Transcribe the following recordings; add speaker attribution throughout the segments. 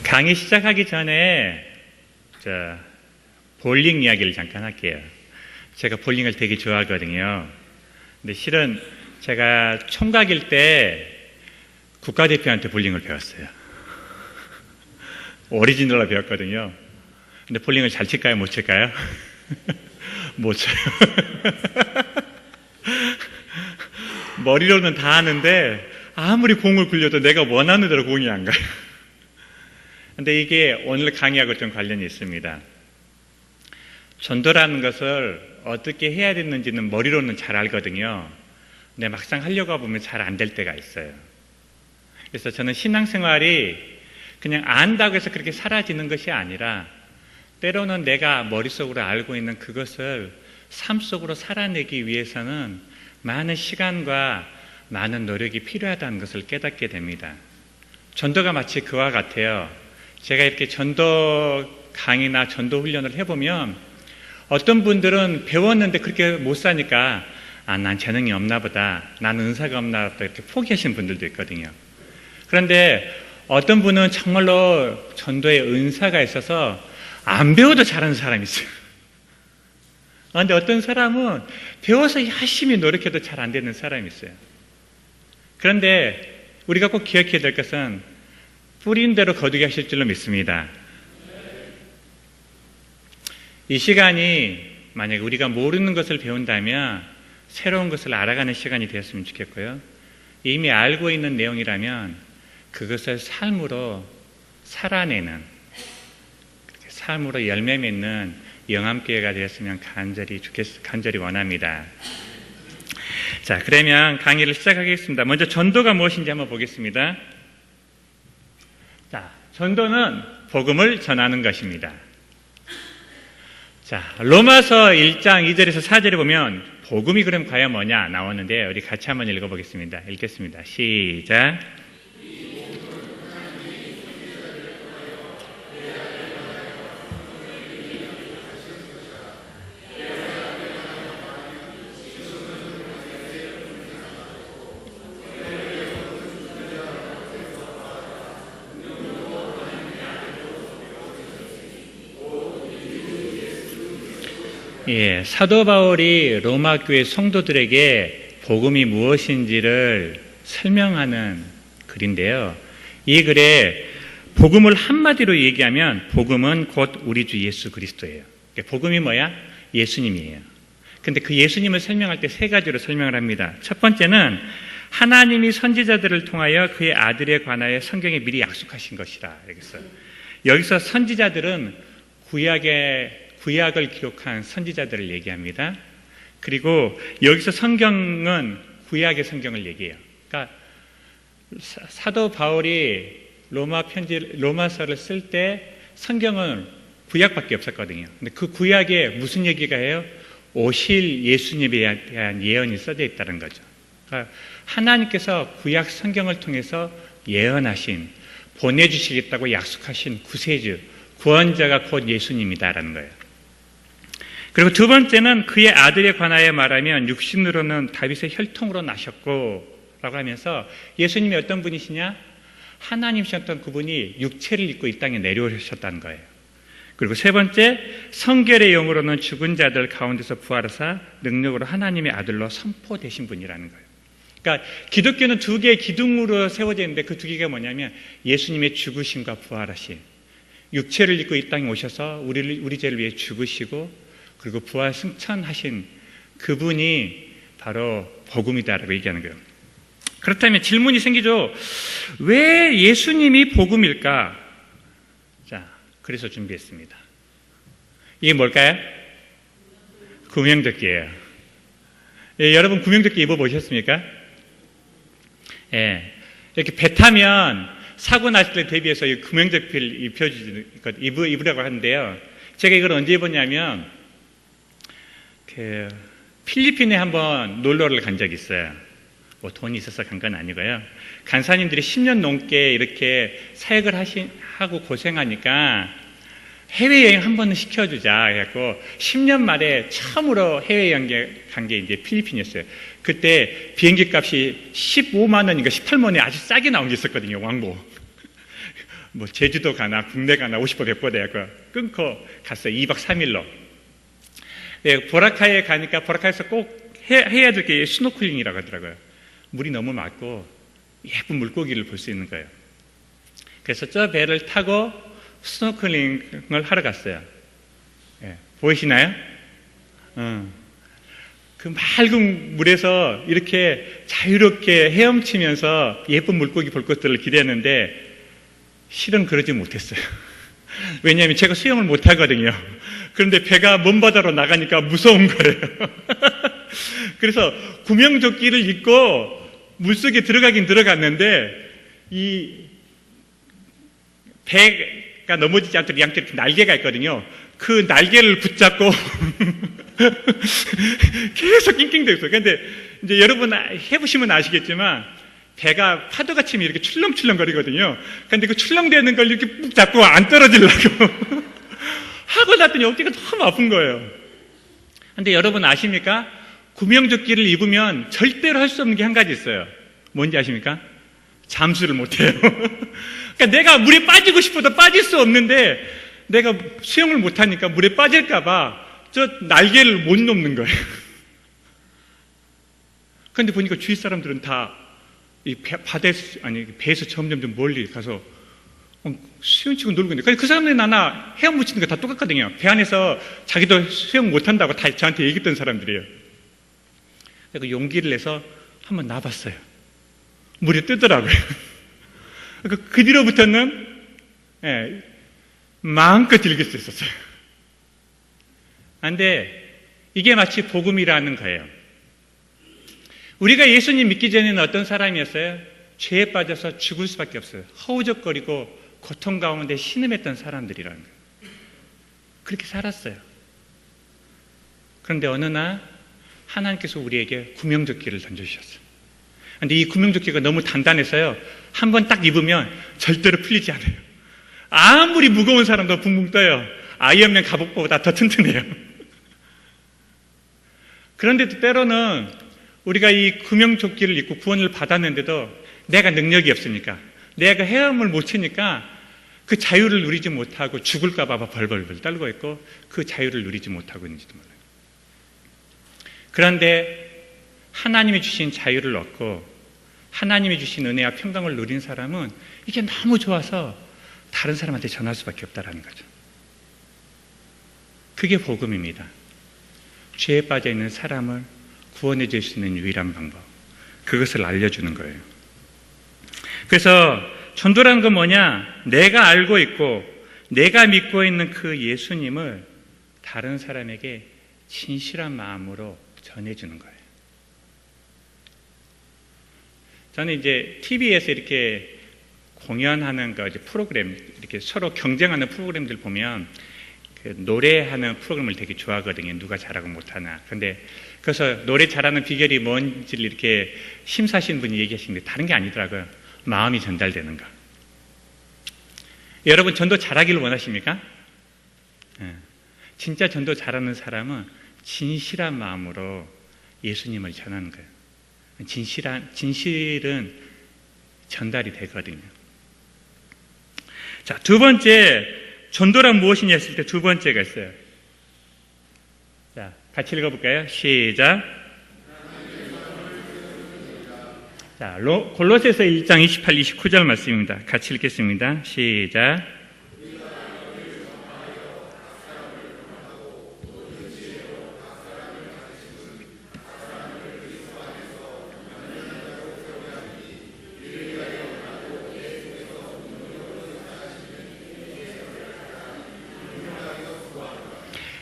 Speaker 1: 강의 시작하기 전에 볼링 이야기를 잠깐 할게요. 제가 볼링을 되게 좋아하거든요. 근데 실은 제가 총각일 때 국가대표한테 볼링을 배웠어요. 오리지널로 배웠거든요. 근데 볼링을 잘 칠까요? 못 칠까요? 못 쳐요. 머리로는 다 하는데 아무리 공을 굴려도 내가 원하는 대로 공이 안 가요. 근데 이게 오늘 강의하고 좀 관련이 있습니다. 전도라는 것을 어떻게 해야 되는지는 머리로는 잘 알거든요. 근데 막상 하려고 보면 잘 안 될 때가 있어요. 그래서 저는 신앙생활이 그냥 안다고 해서 그렇게 사라지는 것이 아니라 때로는 내가 머릿속으로 알고 있는 그것을 삶 속으로 살아내기 위해서는 많은 시간과 많은 노력이 필요하다는 것을 깨닫게 됩니다. 전도가 마치 그와 같아요. 제가 이렇게 전도 강의나 전도 훈련을 해보면 어떤 분들은 배웠는데 그렇게 못 사니까 난 재능이 없나 보다, 나는 은사가 없나 보다 이렇게 포기하시는 분들도 있거든요. 그런데 어떤 분은 정말로 전도에 은사가 있어서 안 배워도 잘하는 사람이 있어요. 그런데 어떤 사람은 배워서 열심히 노력해도 잘 안 되는 사람이 있어요. 그런데 우리가 꼭 기억해야 될 것은 뿌린 대로 거두게 하실 줄로 믿습니다. 이 시간이 만약에 우리가 모르는 것을 배운다면 새로운 것을 알아가는 시간이 되었으면 좋겠고요. 이미 알고 있는 내용이라면 그것을 삶으로 살아내는, 삶으로 열매 맺는 영암교회가 되었으면 간절히 원합니다. 자, 그러면 강의를 시작하겠습니다. 먼저 전도가 무엇인지 한번 보겠습니다. 자, 전도는 복음을 전하는 것입니다. 자, 로마서 1장 2절에서 4절에 보면 복음이 그럼 과연 뭐냐 나오는데요. 우리 같이 한번 읽어보겠습니다. 읽겠습니다. 시작. 예, 사도 바울이 로마 교회 성도들에게 복음이 무엇인지를 설명하는 글인데요. 이 글에 복음을 한마디로 얘기하면 복음은 곧 우리 주 예수 그리스도예요. 복음이 뭐야? 예수님이에요. 근데 그 예수님을 설명할 때 세 가지로 설명을 합니다. 첫 번째는 하나님이 선지자들을 통하여 그의 아들에 관하여 성경에 미리 약속하신 것이라. 여기서 선지자들은 구약을 기록한 선지자들을 얘기합니다. 그리고 여기서 성경은 구약의 성경을 얘기해요. 그러니까 사도 바울이 로마서를 쓸 때 성경은 구약밖에 없었거든요. 근데 그 구약에 무슨 얘기가 해요? 오실 예수님에 대한 예언이 써져 있다는 거죠. 그러니까 하나님께서 구약 성경을 통해서 예언하신, 보내주시겠다고 약속하신 구세주, 구원자가 곧 예수님이다라는 거예요. 그리고 두 번째는 그의 아들에 관하여 말하면 육신으로는 다윗의 혈통으로 나셨고 라고 하면서 예수님이 어떤 분이시냐? 하나님이셨던 그분이 육체를 입고 이 땅에 내려오셨다는 거예요. 그리고 세 번째, 성결의 영으로는 죽은 자들 가운데서 부활하사 능력으로 하나님의 아들로 선포되신 분이라는 거예요. 그러니까 기독교는 두 개의 기둥으로 세워져 있는데 그 두 개가 뭐냐면 예수님의 죽으심과 부활하심, 육체를 입고 이 땅에 오셔서 우리 죄를 위해 죽으시고 그리고 부활 승천하신 그분이 바로 복음이다라고 얘기하는 거예요. 그렇다면 질문이 생기죠. 왜 예수님이 복음일까? 자, 그래서 준비했습니다. 이게 뭘까요? 구명조끼예요. 예, 여러분 구명조끼 입어보셨습니까? 예, 이렇게 배 타면 사고 났을 때 대비해서 이 구명조끼를 입으라고 하는데요. 제가 이걸 언제 입었냐면 필리핀에 한번 놀러를 간 적이 있어요. 뭐 돈이 있어서 간 건 아니고요. 간사님들이 10년 넘게 이렇게 사역을 하고 고생하니까 해외여행 한 번은 시켜주자 해갖고 10년 만에 처음으로 해외여행 간 게 이제 필리핀이었어요. 그때 비행기 값이 15만 원인가 18만 원이 아주 싸게 나온 게 있었거든요. 왕복. 뭐 제주도 가나 국내 가나 50보 100보 대고 끊고 갔어요. 2박 3일로. 네, 보라카이에 가니까 보라카이에서 꼭 해야 될 게 스노클링이라고 하더라고요. 물이 너무 맑고 예쁜 물고기를 볼 수 있는 거예요. 그래서 저 배를 타고 스노클링을 하러 갔어요. 네, 보이시나요? 그 맑은 물에서 이렇게 자유롭게 헤엄치면서 예쁜 물고기 볼 것들을 기대했는데 실은 그러지 못했어요. 왜냐하면 제가 수영을 못하거든요. 그런데 배가 먼 바다로 나가니까 무서운 거예요. 그래서 구명조끼를 입고 물속에 들어가긴 들어갔는데 이 배가 넘어지지 않도록 양쪽에 날개가 있거든요. 그 날개를 붙잡고 계속 낑낑대고 있어요. 그런데 이제 여러분 해보시면 아시겠지만 배가 파도가 치면 이렇게 출렁출렁 거리거든요. 그런데 그 출렁대는 걸 이렇게 꾹 잡고 안 떨어지려고 하고 났더니 어깨가 너무 아픈 거예요. 그런데 여러분 아십니까? 구명조끼를 입으면 절대로 할 수 없는 게 한 가지 있어요. 뭔지 아십니까? 잠수를 못해요. 그러니까 내가 물에 빠지고 싶어도 빠질 수 없는데 내가 수영을 못하니까 물에 빠질까봐 저 날개를 못 넘는 거예요. 그런데 보니까 주위 사람들은 다 이 바다에서, 아니, 배에서 점점 멀리 가서 수영치고 놀고 있는데, 그 사람들이 나나 헤엄 묻히는 거 다 똑같거든요. 배 안에서 자기도 수영 못한다고 다 저한테 얘기했던 사람들이에요. 그래서 용기를 내서 한번 나봤어요. 물에 뜨더라고요. 그 뒤로부터는 마음껏 즐길 수 있었어요. 그런데 이게 마치 복음이라는 거예요. 우리가 예수님 믿기 전에는 어떤 사람이었어요? 죄에 빠져서 죽을 수밖에 없어요. 허우적거리고 고통 가운데 신음했던 사람들이라는 거예요. 그렇게 살았어요. 그런데 어느 날 하나님께서 우리에게 구명조끼를 던져주셨어요. 그런데 이 구명조끼가 너무 단단해서요, 한번 딱 입으면 절대로 풀리지 않아요. 아무리 무거운 사람도 붕붕 떠요. 아이언맨 갑옷보다 더 튼튼해요. 그런데도 때로는 우리가 이 구명조끼를 입고 구원을 받았는데도 내가 능력이 없으니까, 내가 헤엄을 못 치니까 그 자유를 누리지 못하고 죽을까 봐 벌벌벌 떨고 있고 그 자유를 누리지 못하고 있는지도 몰라요. 그런데 하나님이 주신 자유를 얻고 하나님이 주신 은혜와 평강을 누린 사람은 이게 너무 좋아서 다른 사람한테 전할 수밖에 없다는 거죠. 그게 복음입니다. 죄에 빠져 있는 사람을 구원해 줄 수 있는 유일한 방법, 그것을 알려주는 거예요. 그래서 전도라는 건 뭐냐? 내가 알고 있고 내가 믿고 있는 그 예수님을 다른 사람에게 진실한 마음으로 전해주는 거예요. 저는 이제 TV에서 이렇게 공연하는 거 이제 프로그램, 이렇게 서로 경쟁하는 프로그램들 보면 그 노래하는 프로그램을 되게 좋아하거든요. 누가 잘하고 못하나. 그런데 그래서 노래 잘하는 비결이 뭔지를 이렇게 심사하시는 분이 얘기하시는데 다른 게 아니더라고요. 마음이 전달되는 거. 여러분 전도 잘하기를 원하십니까? 진짜 전도 잘하는 사람은 진실한 마음으로 예수님을 전하는 거예요. 진실은 전달이 되거든요. 자, 두 번째, 전도란 무엇이냐 했을 때 두 번째가 있어요. 자, 같이 읽어볼까요? 시작. 자, 골로새서 1장 28, 29절 말씀입니다. 같이 읽겠습니다. 시작.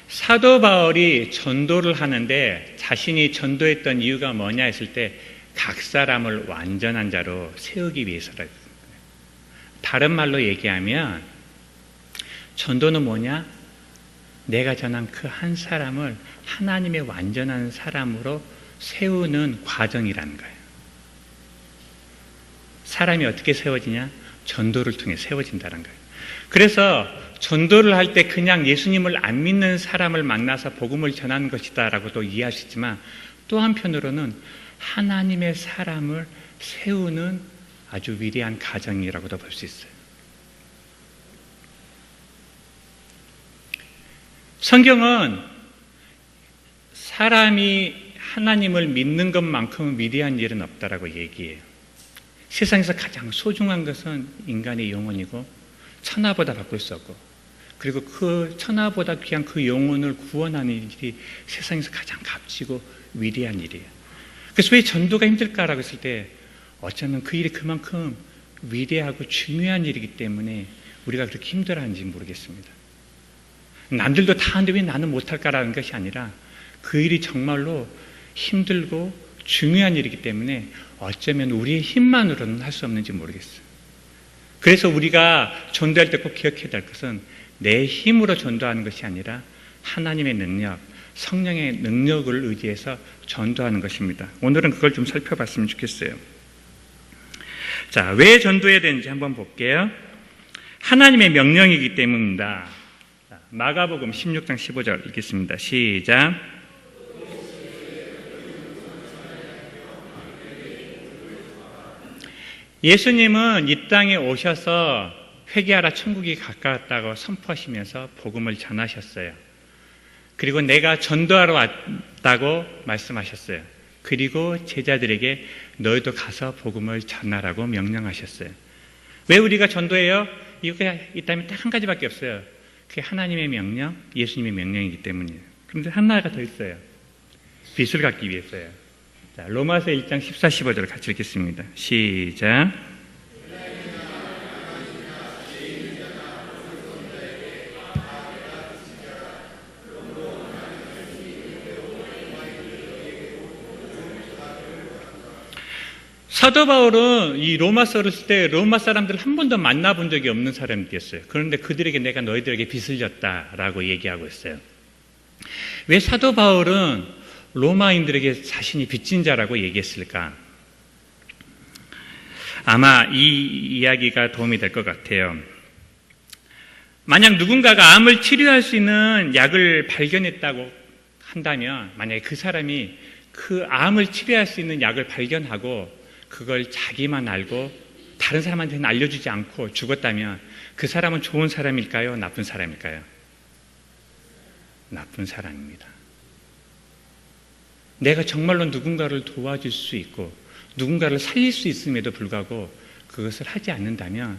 Speaker 1: 사도 바울이 전도를 하는데 자신이 전도했던 이유가 뭐냐 했을 때 각 사람을 완전한 자로 세우기 위해서라. 다른 말로 얘기하면 전도는 뭐냐? 내가 전한 그 한 사람을 하나님의 완전한 사람으로 세우는 과정이라는 거예요. 사람이 어떻게 세워지냐? 전도를 통해 세워진다는 거예요. 그래서 전도를 할 때 그냥 예수님을 안 믿는 사람을 만나서 복음을 전하는 것이다라고도 이해할 수 있지만 또 한편으로는 하나님의 사람을 세우는 아주 위대한 가정이라고도 볼 수 있어요. 성경은 사람이 하나님을 믿는 것만큼은 위대한 일은 없다라고 얘기해요. 세상에서 가장 소중한 것은 인간의 영혼이고 천하보다 바꿀 수 없고, 그리고 그 천하보다 귀한 그 영혼을 구원하는 일이 세상에서 가장 값지고 위대한 일이에요. 그래서 왜 전도가 힘들까라고 했을 때 어쩌면 그 일이 그만큼 위대하고 중요한 일이기 때문에 우리가 그렇게 힘들어하는지 모르겠습니다. 남들도 다 하는데 왜 나는 못할까라는 것이 아니라 그 일이 정말로 힘들고 중요한 일이기 때문에 어쩌면 우리의 힘만으로는 할 수 없는지 모르겠어요. 그래서 우리가 전도할 때 꼭 기억해야 될 것은 내 힘으로 전도하는 것이 아니라 하나님의 능력, 성령의 능력을 의지해서 전도하는 것입니다. 오늘은 그걸 좀 살펴봤으면 좋겠어요. 자, 왜 전도해야 되는지 한번 볼게요. 하나님의 명령이기 때문입니다. 마가복음 16장 15절 읽겠습니다. 시작. 예수님은 이 땅에 오셔서 회개하라 천국이 가까웠다고 선포하시면서 복음을 전하셨어요. 그리고 내가 전도하러 왔다고 말씀하셨어요. 그리고 제자들에게 너희도 가서 복음을 전하라고 명령하셨어요. 왜 우리가 전도해요? 이거 있다면 딱 한 가지밖에 없어요. 그게 하나님의 명령, 예수님의 명령이기 때문이에요. 그런데 하나가 더 있어요. 빛을 갖기 위해서요. 자, 로마서 1장 14, 15절을 같이 읽겠습니다. 시작. 사도 바울은 이 로마서를 쓸 때 로마 사람들을 한 번도 만나본 적이 없는 사람이었어요. 그런데 그들에게 내가 너희들에게 빚을 졌다라고 얘기하고 있어요. 왜 사도 바울은 로마인들에게 자신이 빚진 자라고 얘기했을까? 아마 이 이야기가 도움이 될 것 같아요. 만약 누군가가 암을 치료할 수 있는 약을 발견했다고 한다면, 만약에 그 사람이 그 암을 치료할 수 있는 약을 발견하고 그걸 자기만 알고 다른 사람한테는 알려주지 않고 죽었다면 그 사람은 좋은 사람일까요? 나쁜 사람일까요? 나쁜 사람입니다. 내가 정말로 누군가를 도와줄 수 있고 누군가를 살릴 수 있음에도 불구하고 그것을 하지 않는다면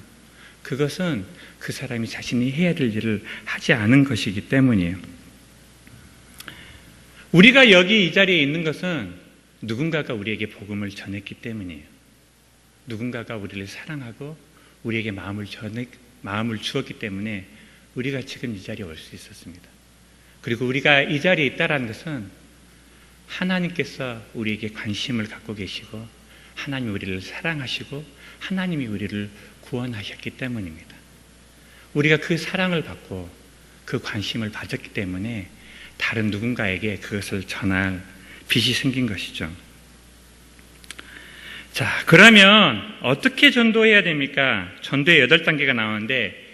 Speaker 1: 그것은 그 사람이 자신이 해야 될 일을 하지 않은 것이기 때문이에요. 우리가 여기 이 자리에 있는 것은 누군가가 우리에게 복음을 전했기 때문이에요. 누군가가 우리를 사랑하고 우리에게 마음을 주었기 때문에 우리가 지금 이 자리에 올 수 있었습니다. 그리고 우리가 이 자리에 있다는 것은 하나님께서 우리에게 관심을 갖고 계시고 하나님이 우리를 사랑하시고 하나님이 우리를 구원하셨기 때문입니다. 우리가 그 사랑을 받고 그 관심을 받았기 때문에 다른 누군가에게 그것을 전할 빚이 생긴 것이죠. 자, 그러면 어떻게 전도해야 됩니까? 전도의 8단계가 나오는데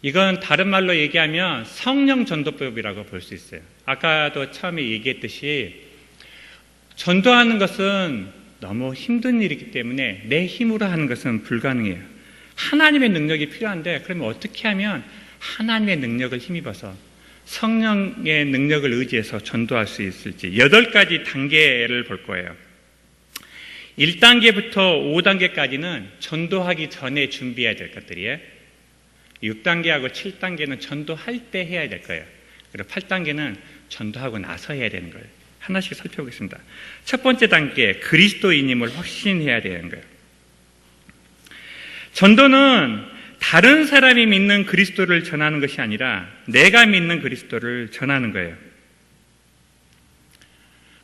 Speaker 1: 이건 다른 말로 얘기하면 성령 전도법이라고 볼 수 있어요. 아까도 처음에 얘기했듯이 전도하는 것은 너무 힘든 일이기 때문에 내 힘으로 하는 것은 불가능해요. 하나님의 능력이 필요한데 그러면 어떻게 하면 하나님의 능력을 힘입어서 성령의 능력을 의지해서 전도할 수 있을지 8가지 단계를 볼 거예요. 1단계부터 5단계까지는 전도하기 전에 준비해야 될 것들이에요. 6단계하고 7단계는 전도할 때 해야 될 거예요. 그리고 8단계는 전도하고 나서 해야 되는 거예요. 하나씩 살펴보겠습니다. 첫 번째 단계, 그리스도인임을 확신해야 되는 거예요. 전도는 다른 사람이 믿는 그리스도를 전하는 것이 아니라 내가 믿는 그리스도를 전하는 거예요.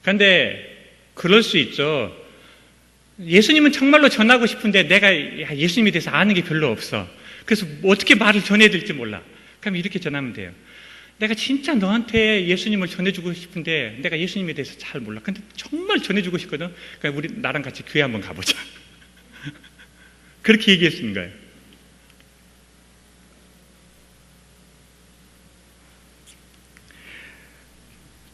Speaker 1: 그런데 그럴 수 있죠. 예수님은 정말로 전하고 싶은데 내가 예수님에 대해서 아는 게 별로 없어. 그래서 어떻게 말을 전해야 될지 몰라. 그럼 이렇게 전하면 돼요. 내가 진짜 너한테 예수님을 전해주고 싶은데 내가 예수님에 대해서 잘 몰라. 근데 정말 전해주고 싶거든. 그러니까 우리 나랑 같이 교회 한번 가보자. 그렇게 얘기했는 거예요.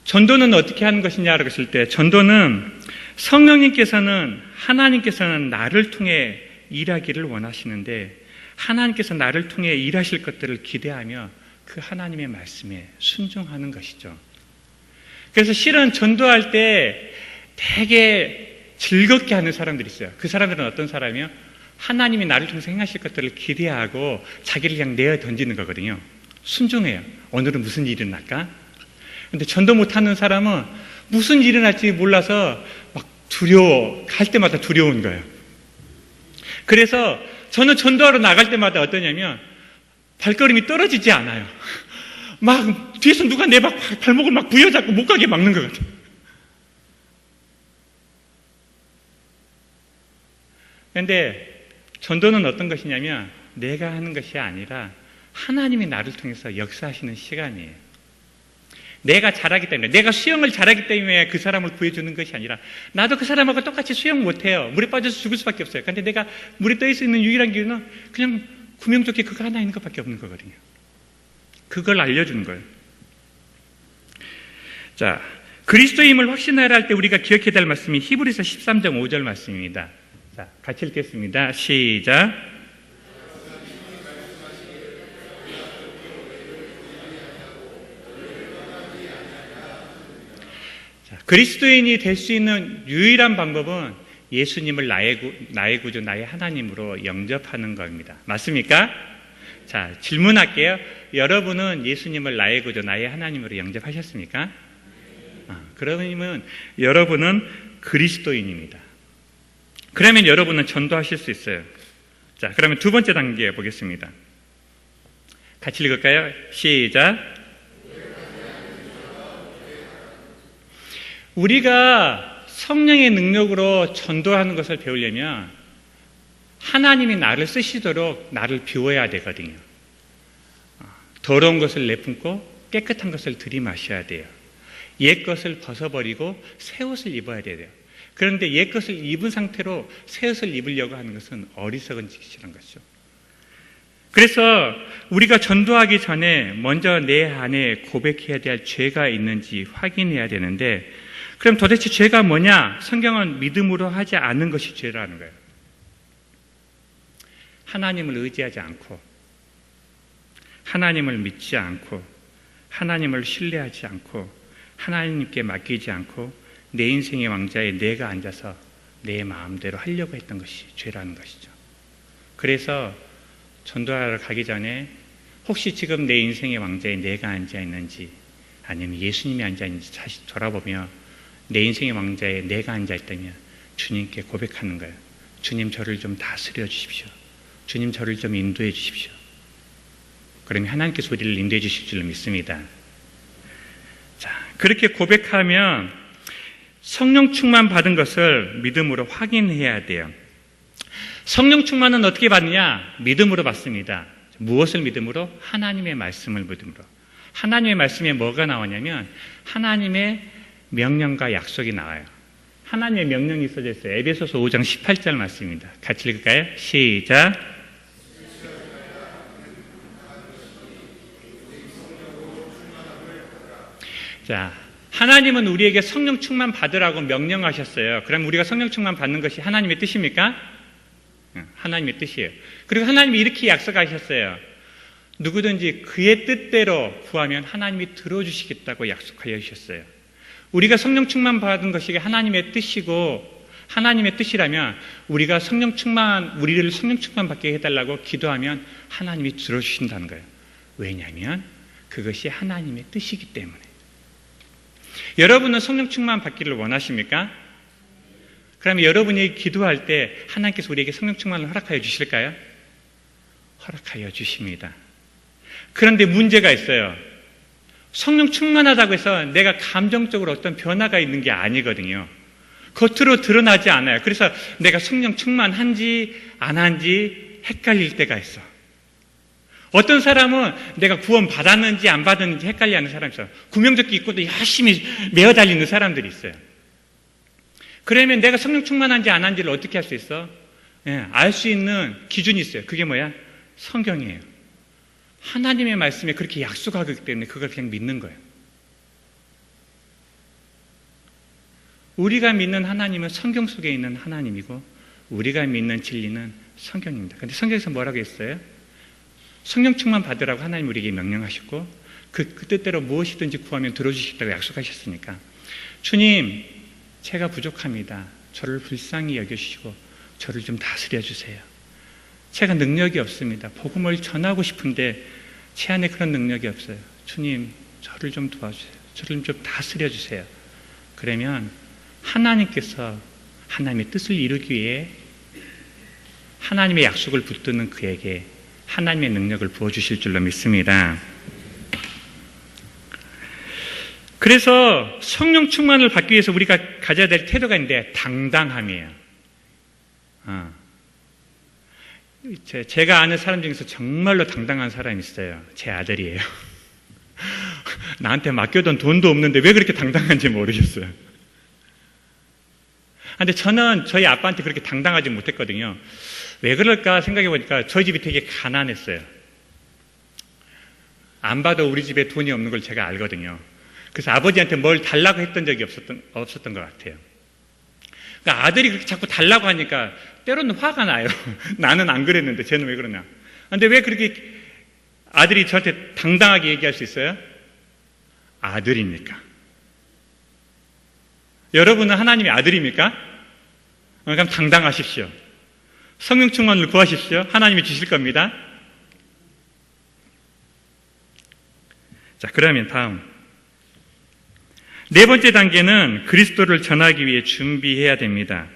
Speaker 1: 전도는 어떻게 하는 것이냐라고 했을 때 전도는 성령님께서는 하나님께서는 나를 통해 일하기를 원하시는데 하나님께서 나를 통해 일하실 것들을 기대하며 그 하나님의 말씀에 순종하는 것이죠. 그래서 실은 전도할 때 되게 즐겁게 하는 사람들이 있어요. 그 사람들은 어떤 사람이요? 하나님이 나를 통해서 행하실 것들을 기대하고 자기를 그냥 내어 던지는 거거든요. 순종해요. 오늘은 무슨 일이 일어날까? 근데 전도 못하는 사람은 무슨 일이 일어날지 몰라서 막 두려워, 갈 때마다 두려운 거예요. 그래서 저는 전도하러 나갈 때마다 어떠냐면 발걸음이 떨어지지 않아요. 막 뒤에서 누가 내 발목을 막 부여잡고 못 가게 막는 것 같아요. 그런데 전도는 어떤 것이냐면 내가 하는 것이 아니라 하나님이 나를 통해서 역사하시는 시간이에요. 내가 잘하기 때문에, 내가 수영을 잘하기 때문에 그 사람을 구해주는 것이 아니라 나도 그 사람하고 똑같이 수영 못해요. 물에 빠져서 죽을 수밖에 없어요. 그런데 내가 물에 떠 있을 수 있는 유일한 기회는 그냥 구명조끼 그거 하나 있는 것밖에 없는 거거든요. 그걸 알려주는 거예요. 자, 그리스도임을 확신하라 할 때 우리가 기억해야 될 말씀이 히브리서 13장 5절 말씀입니다. 자, 같이 읽겠습니다. 시작. 그리스도인이 될 수 있는 유일한 방법은 예수님을 나의 구주, 나의 하나님으로 영접하는 겁니다. 맞습니까? 자, 질문할게요. 여러분은 예수님을 나의 구주, 나의 하나님으로 영접하셨습니까? 그러면 여러분은 그리스도인입니다. 그러면 여러분은 전도하실 수 있어요. 자, 그러면 두 번째 단계 보겠습니다. 같이 읽을까요? 시작. 우리가 성령의 능력으로 전도하는 것을 배우려면 하나님이 나를 쓰시도록 나를 비워야 되거든요. 더러운 것을 내뿜고 깨끗한 것을 들이마셔야 돼요. 옛 것을 벗어버리고 새 옷을 입어야 돼요. 그런데 옛 것을 입은 상태로 새 옷을 입으려고 하는 것은 어리석은 짓이라는 것이죠. 그래서 우리가 전도하기 전에 먼저 내 안에 고백해야 될 죄가 있는지 확인해야 되는데, 그럼 도대체 죄가 뭐냐? 성경은 믿음으로 하지 않는 것이 죄라는 거예요. 하나님을 의지하지 않고, 하나님을 믿지 않고, 하나님을 신뢰하지 않고, 하나님께 맡기지 않고 내 인생의 왕자에 내가 앉아서 내 마음대로 하려고 했던 것이 죄라는 것이죠. 그래서 전도하러 가기 전에 혹시 지금 내 인생의 왕자에 내가 앉아있는지 아니면 예수님이 앉아있는지 다시 돌아보며 내 인생의 왕자에 내가 앉아있다면 주님께 고백하는 거예요. 주님, 저를 좀 다스려 주십시오. 주님, 저를 좀 인도해 주십시오. 그러면 하나님께서 우리를 인도해 주실 줄로 믿습니다. 자, 그렇게 고백하면 성령 충만 받은 것을 믿음으로 확인해야 돼요. 성령 충만은 어떻게 받느냐? 믿음으로 받습니다. 무엇을 믿음으로? 하나님의 말씀을 믿음으로. 하나님의 말씀에 뭐가 나오냐면 하나님의 명령과 약속이 나와요. 하나님의 명령이 써져 있어요. 에베소서 5장 18절 말씀입니다. 같이 읽을까요? 시작. 자, 하나님은 우리에게 성령 충만 받으라고 명령하셨어요. 그럼 우리가 성령 충만 받는 것이 하나님의 뜻입니까? 하나님의 뜻이에요. 그리고 하나님이 이렇게 약속하셨어요. 누구든지 그의 뜻대로 구하면 하나님이 들어주시겠다고 약속하여 주셨어요. 우리가 성령 충만 받은 것이 하나님의 뜻이고 하나님의 뜻이라면 우리가 우리를 성령 충만 받게 해달라고 기도하면 하나님이 들어주신다는 거예요. 왜냐하면 그것이 하나님의 뜻이기 때문에. 여러분은 성령 충만 받기를 원하십니까? 그러면 여러분이 기도할 때 하나님께서 우리에게 성령 충만을 허락하여 주실까요? 허락하여 주십니다. 그런데 문제가 있어요. 성령 충만하다고 해서 내가 감정적으로 어떤 변화가 있는 게 아니거든요. 겉으로 드러나지 않아요. 그래서 내가 성령 충만한지 안 한지 헷갈릴 때가 있어. 어떤 사람은 내가 구원 받았는지 안 받았는지 헷갈려하는 사람이 있어요. 구명조끼 입고도 열심히 메어 달리는 사람들이 있어요. 그러면 내가 성령 충만한지 안 한지를 어떻게 할 수 있어? 알 수 있는 기준이 있어요. 그게 뭐야? 성경이에요. 하나님의 말씀에 그렇게 약속하기 때문에 그걸 그냥 믿는 거예요. 우리가 믿는 하나님은 성경 속에 있는 하나님이고 우리가 믿는 진리는 성경입니다. 그런데 성경에서 뭐라고 했어요? 성령 충만 받으라고 하나님 우리에게 명령하셨고 그 뜻대로 무엇이든지 구하면 들어주시겠다고 약속하셨으니까 주님, 제가 부족합니다. 저를 불쌍히 여겨주시고 저를 좀 다스려 주세요. 제가 능력이 없습니다. 복음을 전하고 싶은데 제 안에 그런 능력이 없어요. 주님, 저를 좀 도와주세요. 저를 좀 다스려 주세요. 그러면 하나님께서 하나님의 뜻을 이루기 위해 하나님의 약속을 붙드는 그에게 하나님의 능력을 부어주실 줄로 믿습니다. 그래서 성령 충만을 받기 위해서 우리가 가져야 될 태도가 있는데 당당함이에요. 제가 아는 사람 중에서 정말로 당당한 사람이 있어요. 제 아들이에요. 나한테 맡겨둔 돈도 없는데 왜 그렇게 당당한지 모르겠어요. 근데 저는 저희 아빠한테 그렇게 당당하지 못했거든요. 왜 그럴까 생각해 보니까 저희 집이 되게 가난했어요. 안 봐도 우리 집에 돈이 없는 걸 제가 알거든요. 그래서 아버지한테 뭘 달라고 했던 적이 없었던 것 같아요. 그러니까 아들이 그렇게 자꾸 달라고 하니까 때로는 화가 나요. 나는 안 그랬는데 쟤는 왜 그러냐. 근데 왜 그렇게 아들이 저한테 당당하게 얘기할 수 있어요? 아들입니까? 여러분은 하나님의 아들입니까? 그럼 당당하십시오. 성령 충만을 구하십시오. 하나님이 주실 겁니다. 자, 그러면 다음. 네 번째 단계는 그리스도를 전하기 위해 준비해야 됩니다.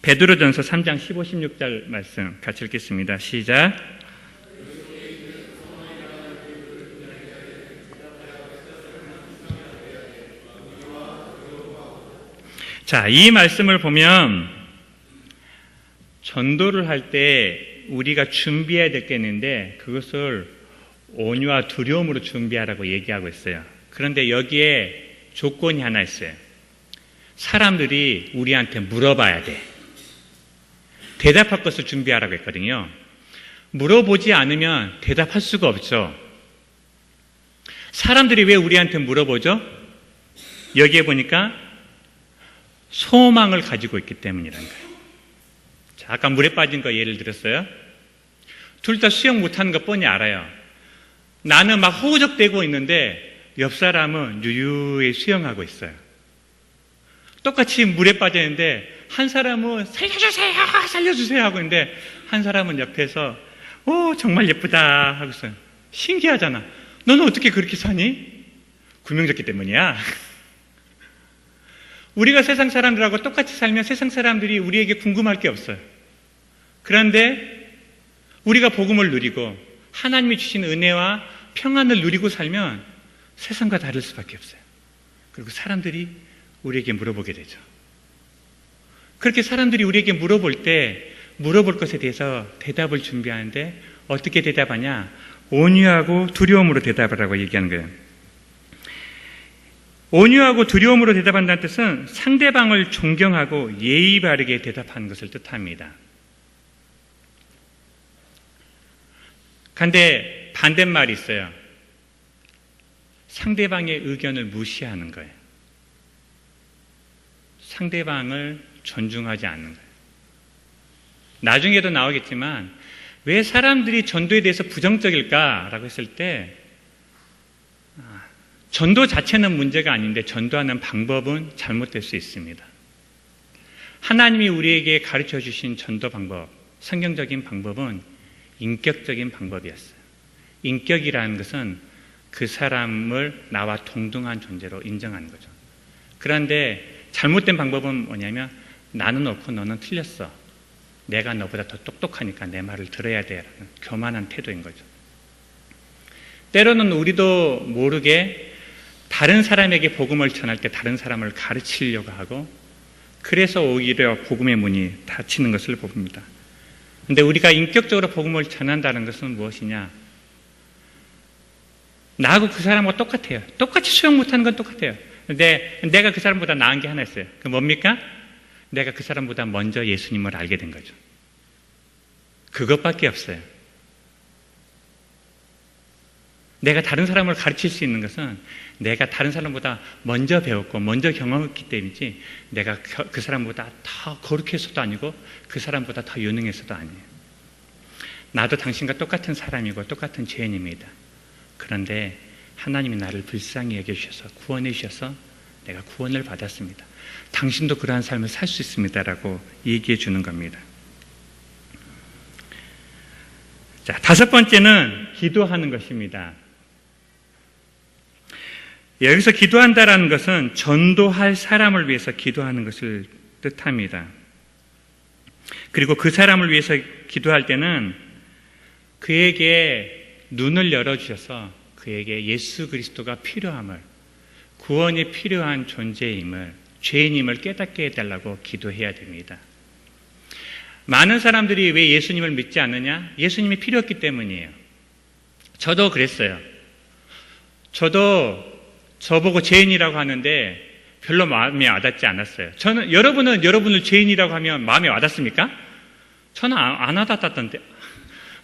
Speaker 1: 베드로전서 3장 15, 16절 말씀 같이 읽겠습니다. 시작. 자, 이 말씀을 보면 전도를 할 때 우리가 준비해야 될 게 있는데 그것을 온유와 두려움으로 준비하라고 얘기하고 있어요. 그런데 여기에 조건이 하나 있어요. 사람들이 우리한테 물어봐야 돼. 대답할 것을 준비하라고 했거든요. 물어보지 않으면 대답할 수가 없죠. 사람들이 왜 우리한테 물어보죠? 여기에 보니까 소망을 가지고 있기 때문이라는 거예요. 자, 아까 물에 빠진 거 예를 들었어요. 둘 다 수영 못하는 거 뻔히 알아요. 나는 막 허우적대고 있는데 옆 사람은 유유히 수영하고 있어요. 똑같이 물에 빠졌는데 한 사람은 살려주세요, 살려주세요 하고 있는데 한 사람은 옆에서 정말 예쁘다 하고 있어요. 신기하잖아. 너는 어떻게 그렇게 사니? 구명조끼 때문이야. 우리가 세상 사람들하고 똑같이 살면 세상 사람들이 우리에게 궁금할 게 없어요. 그런데 우리가 복음을 누리고 하나님이 주신 은혜와 평안을 누리고 살면 세상과 다를 수밖에 없어요. 그리고 사람들이 우리에게 물어보게 되죠. 그렇게 사람들이 우리에게 물어볼 때 물어볼 것에 대해서 대답을 준비하는데 어떻게 대답하냐? 온유하고 두려움으로 대답하라고 얘기하는 거예요. 온유하고 두려움으로 대답한다는 뜻은 상대방을 존경하고 예의 바르게 대답하는 것을 뜻합니다. 그런데 반대말이 있어요. 상대방의 의견을 무시하는 거예요. 상대방을 존중하지 않는 거예요. 나중에도 나오겠지만 왜 사람들이 전도에 대해서 부정적일까라고 했을 때 전도 자체는 문제가 아닌데 전도하는 방법은 잘못될 수 있습니다. 하나님이 우리에게 가르쳐 주신 전도 방법, 성경적인 방법은 인격적인 방법이었어요. 인격이라는 것은 그 사람을 나와 동등한 존재로 인정하는 거죠. 그런데 잘못된 방법은 뭐냐면 나는 옳고 너는 틀렸어. 내가 너보다 더 똑똑하니까 내 말을 들어야 돼. 라는 교만한 태도인 거죠. 때로는 우리도 모르게 다른 사람에게 복음을 전할 때 다른 사람을 가르치려고 하고 그래서 오히려 복음의 문이 닫히는 것을 봅니다. 그런데 우리가 인격적으로 복음을 전한다는 것은 무엇이냐? 나하고 그 사람하고 똑같아요. 똑같이 수영 못하는 건 똑같아요. 근데 내가 그 사람보다 나은 게 하나 있어요. 그 뭡니까? 내가 그 사람보다 먼저 예수님을 알게 된 거죠. 그것밖에 없어요. 내가 다른 사람을 가르칠 수 있는 것은 내가 다른 사람보다 먼저 배웠고 먼저 경험했기 때문이지 내가 그 사람보다 더 거룩해서도 아니고 그 사람보다 더 유능해서도 아니에요. 나도 당신과 똑같은 사람이고 똑같은 죄인입니다. 그런데 하나님이 나를 불쌍히 여겨주셔서 구원해 주셔서 내가 구원을 받았습니다. 당신도 그러한 삶을 살 수 있습니다라고 얘기해 주는 겁니다. 자, 다섯 번째는 기도하는 것입니다. 여기서 기도한다라는 것은 전도할 사람을 위해서 기도하는 것을 뜻합니다. 그리고 그 사람을 위해서 기도할 때는 그에게 눈을 열어주셔서 그에게 예수 그리스도가 필요함을, 구원이 필요한 존재임을, 죄인임을 깨닫게 해달라고 기도해야 됩니다. 많은 사람들이 왜 예수님을 믿지 않느냐? 예수님이 필요 없기 때문이에요. 저도 그랬어요. 저도 저보고 죄인이라고 하는데 별로 마음에 와닿지 않았어요. 여러분은 여러분을 죄인이라고 하면 마음에 와닿습니까? 저는 안 와닿았던데.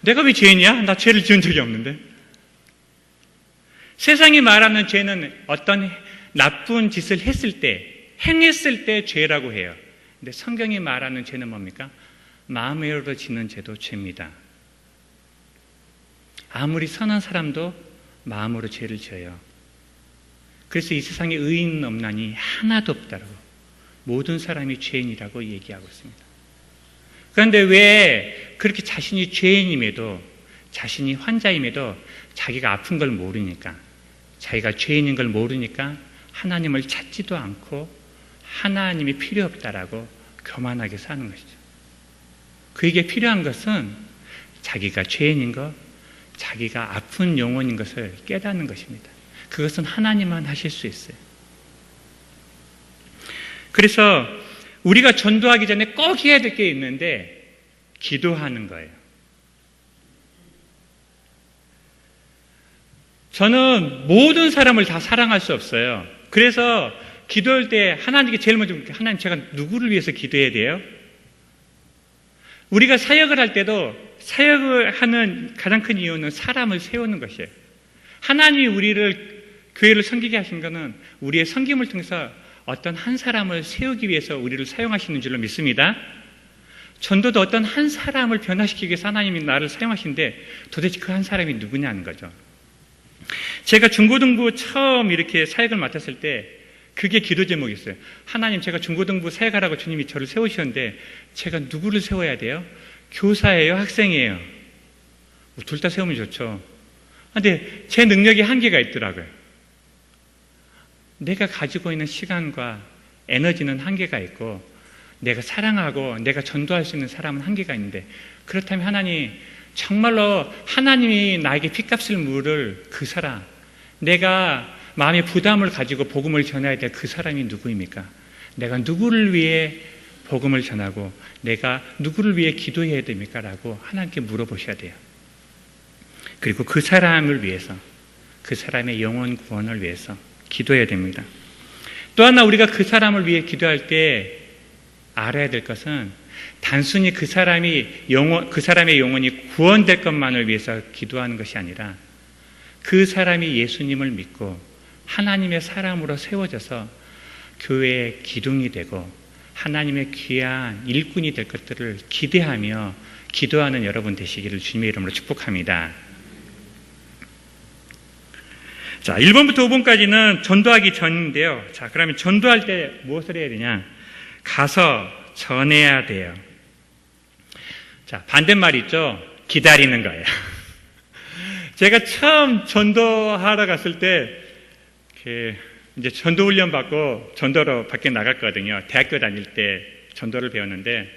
Speaker 1: 내가 왜 죄인이야? 나 죄를 지은 적이 없는데. 세상이 말하는 죄는 어떤 나쁜 짓을 했을 때, 행했을 때 죄라고 해요. 근데 성경이 말하는 죄는 뭡니까? 마음으로 짓는 죄도 죄입니다. 아무리 선한 사람도 마음으로 죄를 지어요. 그래서 이 세상에 의인 없나니 하나도 없다라고, 모든 사람이 죄인이라고 얘기하고 있습니다. 그런데 왜 그렇게 자신이 죄인임에도, 자신이 환자임에도 자기가 아픈 걸 모르니까, 자기가 죄인인 걸 모르니까 하나님을 찾지도 않고 하나님이 필요 없다라고 교만하게 사는 것이죠. 그에게 필요한 것은 자기가 죄인인 것, 자기가 아픈 영혼인 것을 깨닫는 것입니다. 그것은 하나님만 하실 수 있어요. 그래서 우리가 전도하기 전에 꼭 해야 될 게 있는데, 기도하는 거예요. 저는 모든 사람을 다 사랑할 수 없어요. 그래서 기도할 때 하나님께 제일 먼저, 하나님 제가 누구를 위해서 기도해야 돼요? 우리가 사역을 할 때도 사역을 하는 가장 큰 이유는 사람을 세우는 것이에요. 하나님이 우리를, 교회를 섬기게 하신 것은 우리의 섬김을 통해서 어떤 한 사람을 세우기 위해서 우리를 사용하시는 줄로 믿습니다. 전도도 어떤 한 사람을 변화시키기 위해서 하나님이 나를 사용하시는데 도대체 그 한 사람이 누구냐는 거죠. 제가 중고등부 처음 이렇게 사역을 맡았을 때 그게 기도 제목이었어요. 하나님, 제가 중고등부 사역하라고 주님이 저를 세우셨는데 제가 누구를 세워야 돼요? 교사예요? 학생이에요? 둘 다 세우면 좋죠. 그런데 제 능력이 한계가 있더라고요. 내가 가지고 있는 시간과 에너지는 한계가 있고, 내가 사랑하고 내가 전도할 수 있는 사람은 한계가 있는데, 그렇다면 하나님, 정말로 하나님이 나에게 핏값을 물을 그 사람, 내가 마음의 부담을 가지고 복음을 전해야 될 그 사람이 누구입니까? 내가 누구를 위해 복음을 전하고 내가 누구를 위해 기도해야 됩니까? 라고 하나님께 물어보셔야 돼요. 그리고 그 사람을 위해서, 그 사람의 영혼 구원을 위해서 기도해야 됩니다. 또 하나 우리가 그 사람을 위해 기도할 때 알아야 될 것은 단순히 그 사람의 영혼이 구원될 것만을 위해서 기도하는 것이 아니라 그 사람이 예수님을 믿고 하나님의 사람으로 세워져서 교회의 기둥이 되고 하나님의 귀한 일꾼이 될 것들을 기대하며 기도하는 여러분 되시기를 주님의 이름으로 축복합니다. 자, 1번부터 5번까지는 전도하기 전인데요. 자, 그러면 전도할 때 무엇을 해야 되냐? 가서 전해야 돼요. 자, 반대말 있죠? 기다리는 거예요. 제가 처음 전도하러 갔을 때, 이제 전도 훈련 받고 전도로 밖에 나갔거든요. 대학교 다닐 때 전도를 배웠는데,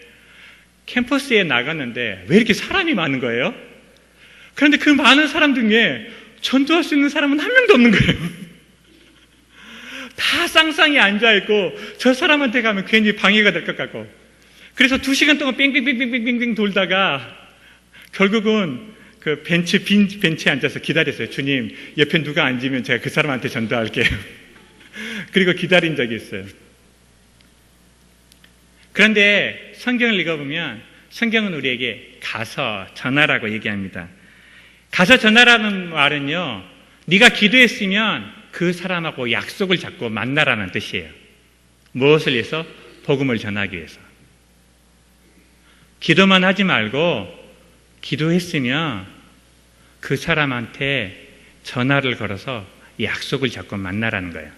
Speaker 1: 캠퍼스에 나갔는데 왜 이렇게 사람이 많은 거예요? 그런데 그 많은 사람 중에 전도할 수 있는 사람은 한 명도 없는 거예요. 다 쌍쌍이 앉아있고, 저 사람한테 가면 괜히 방해가 될 것 같고. 그래서 2시간 동안 뺑뺑뺑뺑뺑뺑 돌다가, 결국은 그 빈 벤치에 앉아서 기다렸어요. 주님, 옆에 누가 앉으면 제가 그 사람한테 전도할게요. 그리고 기다린 적이 있어요. 그런데 성경을 읽어보면, 성경은 우리에게 가서 전하라고 얘기합니다. 가서 전하라는 말은요, 네가 기도했으면 그 사람하고 약속을 잡고 만나라는 뜻이에요. 무엇을 위해서? 복음을 전하기 위해서. 기도만 하지 말고 기도했으면 그 사람한테 전화를 걸어서 약속을 잡고 만나라는 거예요.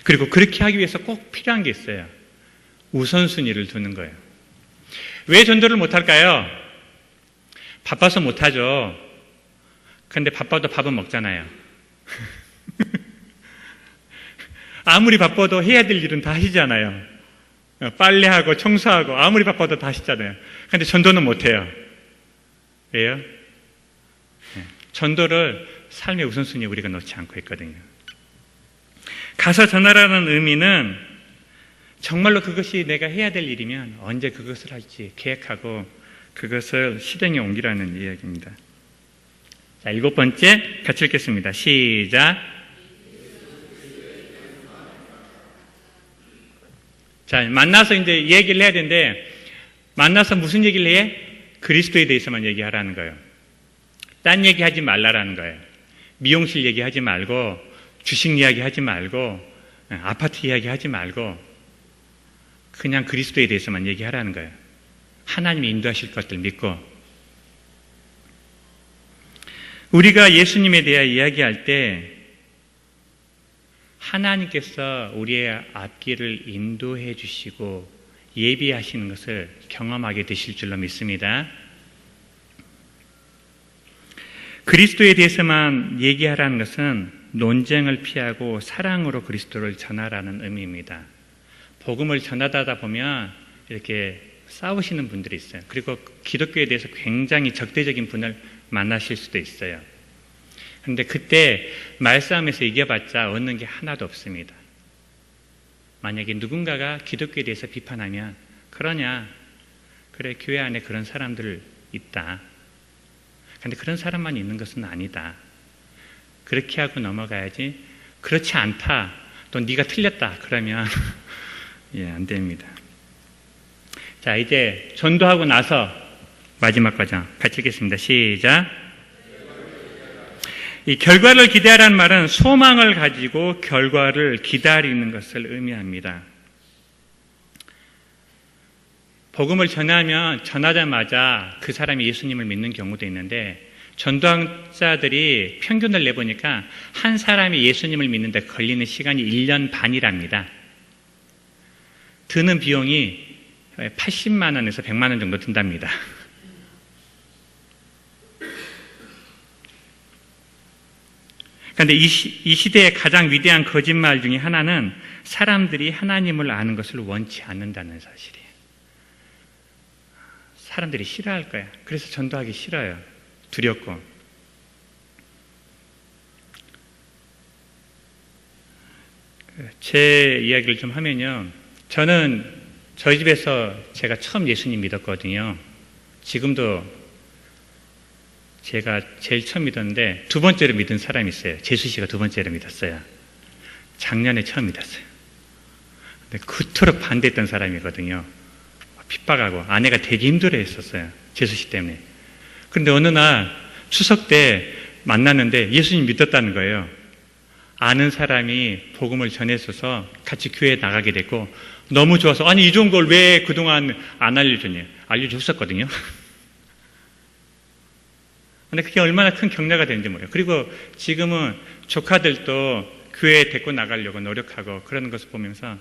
Speaker 1: 그리고 그렇게 하기 위해서 꼭 필요한 게 있어요. 우선순위를 두는 거예요. 왜 전도를 못할까요? 바빠서 못하죠. 그런데 바빠도 밥은 먹잖아요. 아무리 바빠도 해야 될 일은 다 하시잖아요. 빨래하고 청소하고 아무리 바빠도 다 하시잖아요. 그런데 전도는 못해요. 왜요? 전도를 삶의 우선순위에 우리가 놓지 않고 있거든요. 가서 전하라는 의미는 정말로 그것이 내가 해야 될 일이면 언제 그것을 할지 계획하고 그것을 실행에 옮기라는 이야기입니다. 자, 7번째 같이 읽겠습니다. 시작. 자, 만나서 이제 얘기를 해야 되는데 만나서 무슨 얘기를 해? 그리스도에 대해서만 얘기하라는 거예요. 딴 얘기하지 말라라는 거예요. 미용실 얘기하지 말고 주식 이야기하지 말고 아파트 이야기하지 말고 그냥 그리스도에 대해서만 얘기하라는 거예요. 하나님이 인도하실 것들 믿고. 우리가 예수님에 대해 이야기할 때 하나님께서 우리의 앞길을 인도해 주시고 예비하시는 것을 경험하게 되실 줄로 믿습니다. 그리스도에 대해서만 얘기하라는 것은 논쟁을 피하고 사랑으로 그리스도를 전하라는 의미입니다. 복음을 전하다 보면 이렇게 싸우시는 분들이 있어요. 그리고 기독교에 대해서 굉장히 적대적인 분을 만나실 수도 있어요. 그런데 그때 말싸움에서 이겨봤자 얻는 게 하나도 없습니다. 만약에 누군가가 기독교에 대해서 비판하면 그러냐? 그래, 교회 안에 그런 사람들 있다. 그런데 그런 사람만 있는 것은 아니다. 그렇게 하고 넘어가야지. 그렇지 않다. 또 네가 틀렸다. 그러면 안 됩니다. 자, 이제 전도하고 나서 마지막 과정 같이 읽겠습니다. 시작. 이 결과를 기대하라는 말은 소망을 가지고 결과를 기다리는 것을 의미합니다. 복음을 전하자마자 그 사람이 예수님을 믿는 경우도 있는데 전도자들이 평균을 내보니까 한 사람이 예수님을 믿는데 걸리는 시간이 1년 반이랍니다. 드는 비용이 80만 원에서 100만 원 정도 든답니다. 그런데 이 시대의 가장 위대한 거짓말 중에 하나는 사람들이 하나님을 아는 것을 원치 않는다는 사실이에요. 사람들이 싫어할 거야. 그래서 전도하기 싫어요. 두렵고. 제 이야기를 좀 하면요. 저는 저희 집에서 제가 처음 예수님 믿었거든요. 지금도 제가 제일 처음 믿었는데 두 번째로 믿은 사람이 있어요. 재수 씨가 두 번째로 믿었어요. 작년에 처음 믿었어요. 근데 그토록 반대했던 사람이거든요. 핍박하고 아내가 되게 힘들어했었어요. 재수 씨 때문에. 그런데 어느 날 추석 때 만났는데 예수님 믿었다는 거예요. 아는 사람이 복음을 전했어서 같이 교회에 나가게 됐고 너무 좋아서 아니 이 좋은 걸 왜 그동안 안 알려줬냐. 알려줬었거든요. 근데 그게 얼마나 큰 격려가 되는지 몰라요. 그리고 지금은 조카들도 교회에 데리고 나가려고 노력하고 그러는 것을 보면서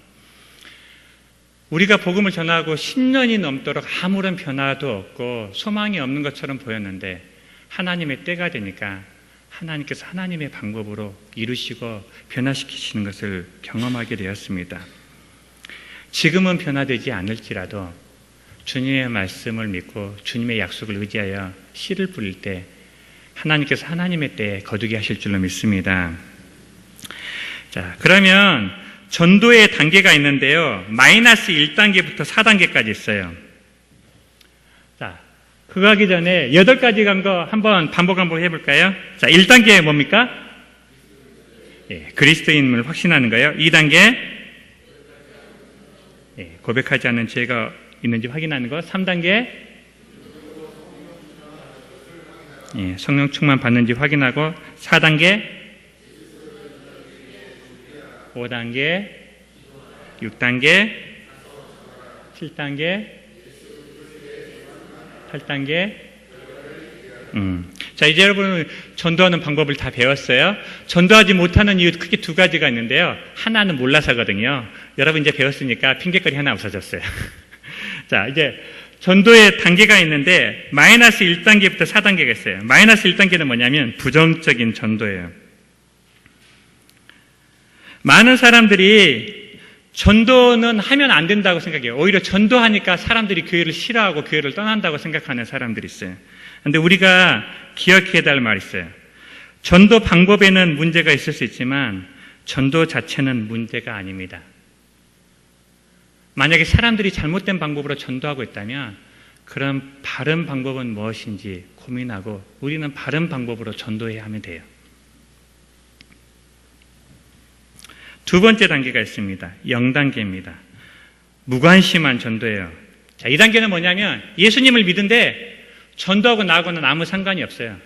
Speaker 1: 우리가 복음을 전하고 10년이 넘도록 아무런 변화도 없고 소망이 없는 것처럼 보였는데 하나님의 때가 되니까 하나님께서 하나님의 방법으로 이루시고 변화시키시는 것을 경험하게 되었습니다. 지금은 변화되지 않을지라도 주님의 말씀을 믿고 주님의 약속을 의지하여 씨를 뿌릴 때 하나님께서 하나님의 때에 거두게 하실 줄로 믿습니다. 자, 그러면 전도의 단계가 있는데요. 마이너스 1단계부터 4단계까지 있어요. 자, 그거 하기 전에 8가지 간 거 한번 반복 한번 해볼까요? 자, 1단계 뭡니까? 그리스도인을 확신하는 거예요. 2단계 고백하지 않는 죄가 있는지 확인하는 것. 3단계 성령 충만 받는지 확인하고 4단계 5단계 6단계 7단계 8단계. 자, 이제 여러분은 전도하는 방법을 다 배웠어요. 전도하지 못하는 이유 크게 두 가지가 있는데요. 하나는 몰라서거든요. 여러분 이제 배웠으니까 핑계거리 하나 없어졌어요. 자, 이제 전도의 단계가 있는데 마이너스 1단계부터 4단계가 있어요. 마이너스 1단계는 뭐냐면 부정적인 전도예요. 많은 사람들이 전도는 하면 안 된다고 생각해요. 오히려 전도하니까 사람들이 교회를 싫어하고 교회를 떠난다고 생각하는 사람들이 있어요. 그런데 우리가 기억해야 될 말이 있어요. 전도 방법에는 문제가 있을 수 있지만 전도 자체는 문제가 아닙니다. 만약에 사람들이 잘못된 방법으로 전도하고 있다면 그럼 바른 방법은 무엇인지 고민하고 우리는 바른 방법으로 전도해야 하면 돼요. 두 번째 단계가 있습니다. 0단계입니다. 무관심한 전도예요. 자, 이 단계는 뭐냐면 예수님을 믿는데 전도하고 나하고는 아무 상관이 없어요.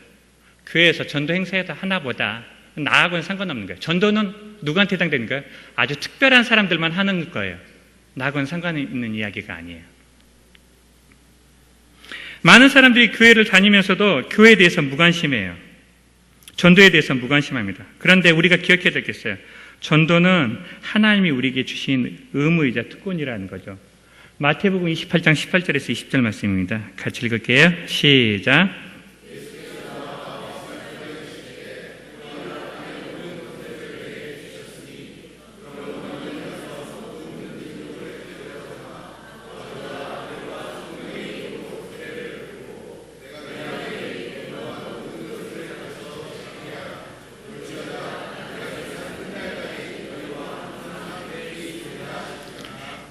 Speaker 1: 교회에서 전도 행사에도 하나보다 나하고는 상관없는 거예요. 전도는 누구한테 해당되는 거예요? 아주 특별한 사람들만 하는 거예요. 나하고는 상관이 있는 이야기가 아니에요. 많은 사람들이 교회를 다니면서도 교회에 대해서 무관심해요. 전도에 대해서 무관심합니다. 그런데 우리가 기억해야 되겠어요. 전도는 하나님이 우리에게 주신 의무이자 특권이라는 거죠. 마태복음 28장 18절에서 20절 말씀입니다. 같이 읽을게요. 시작.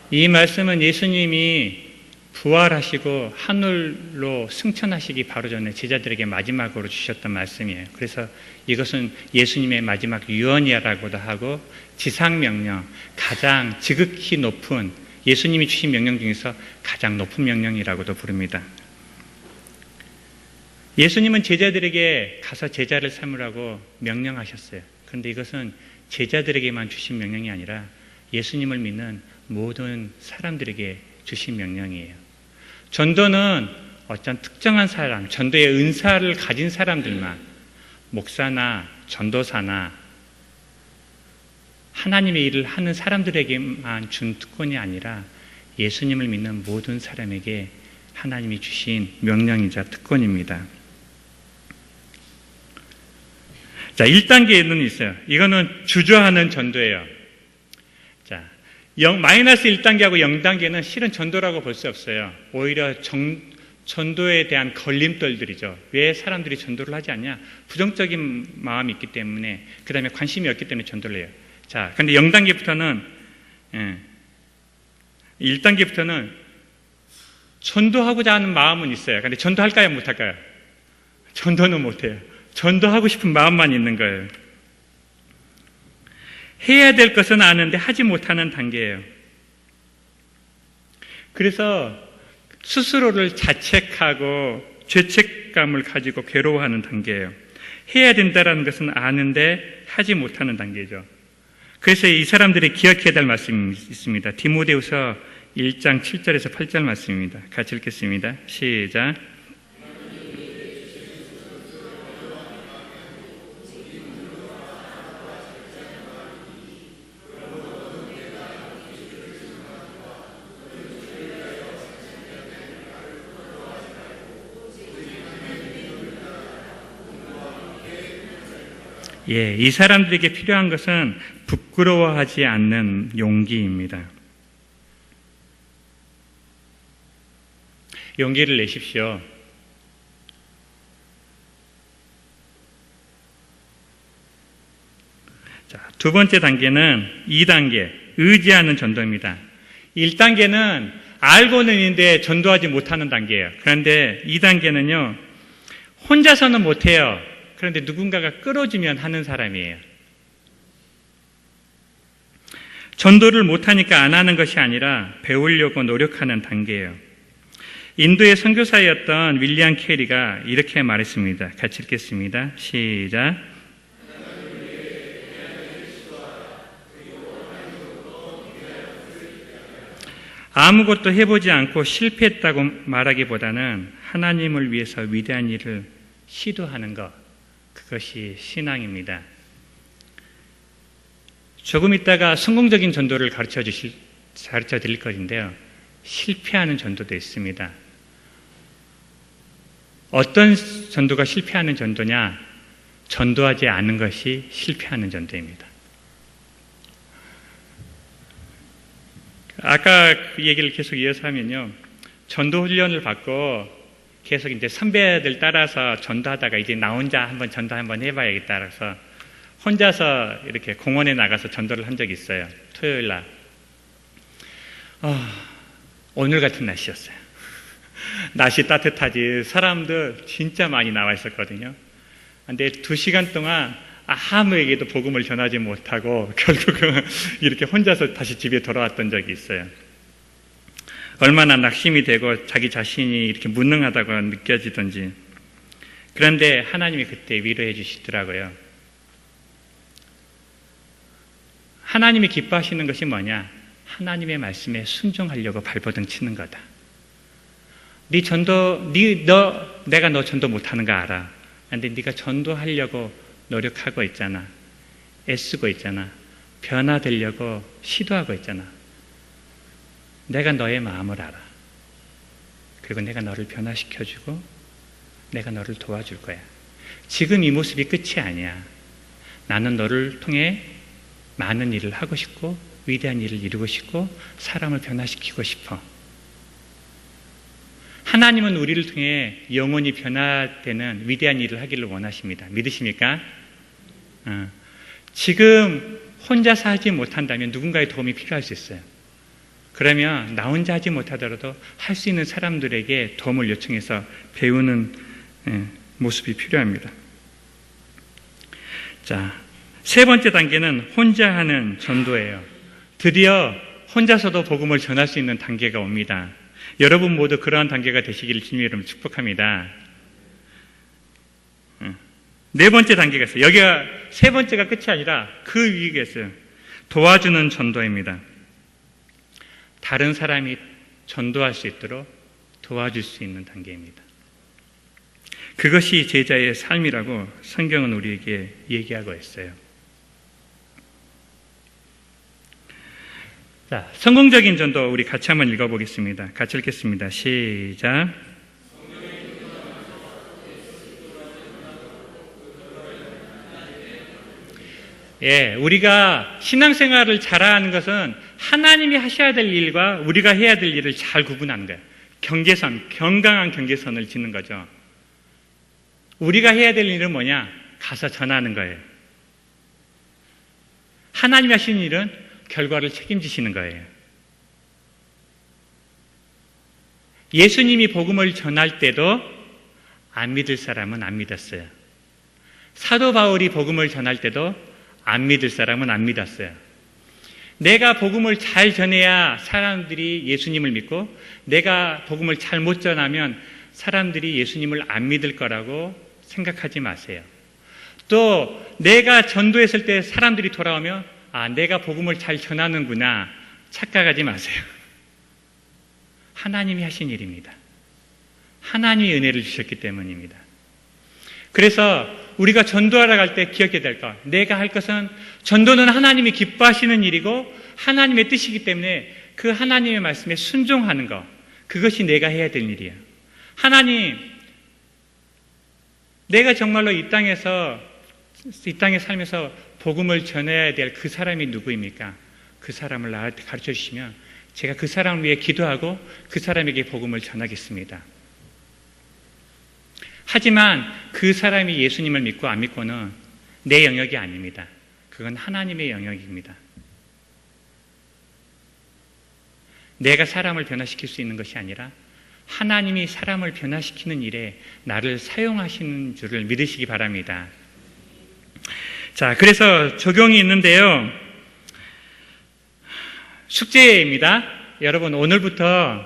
Speaker 1: 이 말씀은 예수님이 부활하시고 하늘로 승천하시기 바로 전에 제자들에게 마지막으로 주셨던 말씀이에요. 그래서 이것은 예수님의 마지막 유언이라고도 하고 지상명령, 가장 지극히 높은 예수님이 주신 명령 중에서 가장 높은 명령이라고도 부릅니다. 예수님은 제자들에게 가서 제자를 삼으라고 명령하셨어요. 그런데 이것은 제자들에게만 주신 명령이 아니라 예수님을 믿는 모든 사람들에게 주신 명령이에요. 전도는 어떤 특정한 사람, 전도의 은사를 가진 사람들만, 목사나 전도사나 하나님의 일을 하는 사람들에게만 준 특권이 아니라 예수님을 믿는 모든 사람에게 하나님이 주신 명령이자 특권입니다. 자, 1단계는 있어요. 이거는 주저하는 전도예요. 자, 마이너스 1단계하고 0단계는 실은 전도라고 볼 수 없어요. 오히려 전도에 대한 걸림돌들이죠. 왜 사람들이 전도를 하지 않냐? 부정적인 마음이 있기 때문에, 그 다음에 관심이 없기 때문에 전도를 해요. 자, 근데 0단계부터는, 1단계부터는 전도하고자 하는 마음은 있어요. 근데 전도할까요? 못할까요? 전도는 못해요. 전도하고 싶은 마음만 있는 거예요. 해야 될 것은 아는데 하지 못하는 단계예요. 그래서 스스로를 자책하고 죄책감을 가지고 괴로워하는 단계예요. 해야 된다는 것은 아는데 하지 못하는 단계죠. 그래서 이 사람들이 기억해야 될 말씀이 있습니다. 디모데후서 1장 7절에서 8절 말씀입니다. 같이 읽겠습니다. 시작. 예, 이 사람들에게 필요한 것은 부끄러워하지 않는 용기입니다. 용기를 내십시오. 자, 두 번째 단계는 2단계, 의지하는 전도입니다. 1단계는 알고는 있는데 전도하지 못하는 단계예요. 그런데 2단계는요, 혼자서는 못해요. 그런데 누군가가 끌어주면 하는 사람이에요. 전도를 못하니까 안 하는 것이 아니라 배우려고 노력하는 단계예요. 인도의 선교사였던 윌리엄 캐리가 이렇게 말했습니다. 같이 읽겠습니다. 시작. 아무것도 해보지 않고 실패했다고 말하기보다는 하나님을 위해서 위대한 일을 시도하는 것, 그것이 신앙입니다. 조금 있다가 성공적인 전도를 가르쳐 드릴 것인데요. 실패하는 전도도 있습니다. 어떤 전도가 실패하는 전도냐? 전도하지 않는 것이 실패하는 전도입니다. 아까 그 얘기를 계속 이어서 하면요. 전도 훈련을 받고 계속 이제 선배들 따라서 전도하다가 이제 나 혼자 한번 전도 한번 해봐야겠다. 그래서 혼자서 이렇게 공원에 나가서 전도를 한 적이 있어요. 토요일 날. 오늘 같은 날씨였어요. 날씨 따뜻하지. 사람들 진짜 많이 나와 있었거든요. 근데 2시간 동안 아무에게도 복음을 전하지 못하고 결국은 이렇게 혼자서 다시 집에 돌아왔던 적이 있어요. 얼마나 낙심이 되고 자기 자신이 이렇게 무능하다고 느껴지던지. 그런데 하나님이 그때 위로해 주시더라고요. 하나님이 기뻐하시는 것이 뭐냐? 하나님의 말씀에 순종하려고 발버둥 치는 거다. 내가 너 전도 못하는 거 알아. 근데 네가 전도하려고 노력하고 있잖아. 애쓰고 있잖아. 변화되려고 시도하고 있잖아. 내가 너의 마음을 알아. 그리고 내가 너를 변화시켜주고 내가 너를 도와줄 거야. 지금 이 모습이 끝이 아니야. 나는 너를 통해 많은 일을 하고 싶고 위대한 일을 이루고 싶고 사람을 변화시키고 싶어. 하나님은 우리를 통해 영원히 변화되는 위대한 일을 하기를 원하십니다. 믿으십니까? 지금 혼자서 하지 못한다면 누군가의 도움이 필요할 수 있어요. 그러면 나 혼자 하지 못하더라도 할 수 있는 사람들에게 도움을 요청해서 배우는 모습이 필요합니다. 자, 3번째 단계는 혼자 하는 전도예요. 드디어 혼자서도 복음을 전할 수 있는 단계가 옵니다. 여러분 모두 그러한 단계가 되시기를 주님의 이름으로 축복합니다. 4번째 단계가 있어요. 여기가 3번째가 끝이 아니라 그 위에 있어요. 도와주는 전도입니다. 다른 사람이 전도할 수 있도록 도와줄 수 있는 단계입니다. 그것이 제자의 삶이라고 성경은 우리에게 얘기하고 있어요. 자, 성공적인 전도 우리 같이 한번 읽어보겠습니다. 같이 읽겠습니다. 시작. 우리가 신앙생활을 잘하는 것은 하나님이 하셔야 될 일과 우리가 해야 될 일을 잘 구분하는 거예요. 경계선, 건강한 경계선을 짓는 거죠. 우리가 해야 될 일은 뭐냐? 가서 전하는 거예요. 하나님이 하시는 일은 결과를 책임지시는 거예요. 예수님이 복음을 전할 때도 안 믿을 사람은 안 믿었어요. 사도 바울이 복음을 전할 때도 안 믿을 사람은 안 믿었어요. 내가 복음을 잘 전해야 사람들이 예수님을 믿고 내가 복음을 잘 못 전하면 사람들이 예수님을 안 믿을 거라고 생각하지 마세요. 또 내가 전도했을 때 사람들이 돌아오면 내가 복음을 잘 전하는구나 착각하지 마세요. 하나님이 하신 일입니다. 하나님이 은혜를 주셨기 때문입니다. 그래서 우리가 전도하러 갈 때 기억해야 될 것, 내가 할 것은 전도는 하나님이 기뻐하시는 일이고 하나님의 뜻이기 때문에 그 하나님의 말씀에 순종하는 것, 그것이 내가 해야 될 일이에요. 하나님, 내가 정말로 이 땅에 살면서 복음을 전해야 될 그 사람이 누구입니까? 그 사람을 나한테 가르쳐 주시면 제가 그 사람을 위해 기도하고 그 사람에게 복음을 전하겠습니다. 하지만 그 사람이 예수님을 믿고 안 믿고는 내 영역이 아닙니다. 그건 하나님의 영역입니다. 내가 사람을 변화시킬 수 있는 것이 아니라 하나님이 사람을 변화시키는 일에 나를 사용하시는 줄을 믿으시기 바랍니다. 자, 그래서 적용이 있는데요. 숙제입니다. 여러분, 오늘부터